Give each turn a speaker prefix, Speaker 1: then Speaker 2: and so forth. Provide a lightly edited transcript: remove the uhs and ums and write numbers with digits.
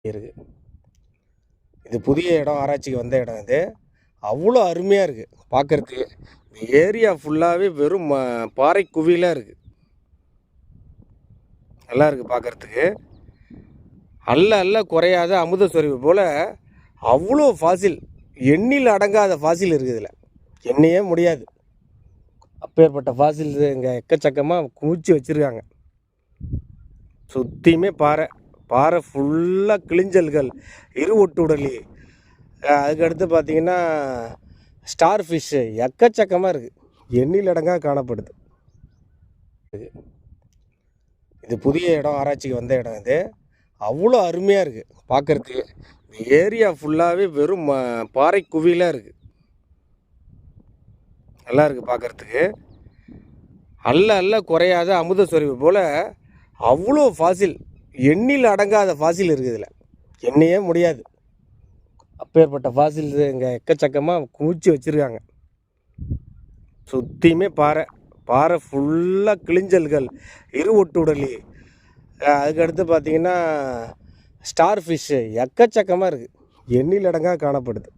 Speaker 1: இருக்குது. இது புதிய இடம், ஆராய்ச்சிக்கு வந்த இடம் இது. அவ்வளோ அருமையாக இருக்குது பார்க்குறதுக்கு. இந்த ஏரியா ஃபுல்லாகவே வெறும் பாறை குவியலாக இருக்குது. நல்லா இருக்குது பார்க்குறதுக்கு. அல்ல அல்ல குறையாத அமுத சொரிவு போல் அவ்வளோ ஃபாசில், எண்ணில் அடங்காத ஃபாசில் இருக்குது இதில். எண்ணையே முடியாது. அப்பேற்பட்ட ஃபாசில் இங்கே எக்கச்சக்கமாக குமிச்சு வச்சுருக்காங்க. சுற்றியுமே பாறை, பாறை ஃபுல்லாக கிளிஞ்சல்கள், இருவொட்டுடலி, அதுக்கடுத்து பார்த்திங்கன்னா ஸ்டார் ஃபிஷ்ஷு எக்கச்சக்கமாக இருக்குது. எண்ணில் அடங்காக காணப்படுது. இது புதிய இடம், ஆராய்ச்சிக்கு வந்த இடம் இது. அவ்வளோ அருமையாக இருக்குது பார்க்குறதுக்கு. இந்த ஏரியா ஃபுல்லாகவே வெறும் பாறை குவியலாக இருக்குது. நல்லா இருக்குது பார்க்குறதுக்கு. அல்ல அல்ல குறையாத அமுத சொரிவு போல் அவ்வளோ ஃபாசில், எண்ணில் அடங்காத ஃபாசில் இருக்குது இதில். எண்ணையே முடியாது. அப்பேற்பட்ட ஃபாசில் இங்கே எக்கச்சக்கமாக குமிச்சு வச்சுருக்காங்க. சுற்றியுமே பாறை, பாறை ஃபுல்லாக கிளிஞ்சல்கள், இருவொட்டுடலி, அதுக்கடுத்து பார்த்திங்கன்னா ஸ்டார் ஃபிஷ்ஷு எக்கச்சக்கமாக இருக்குது. எண்ணில் அடங்காக காணப்படுது.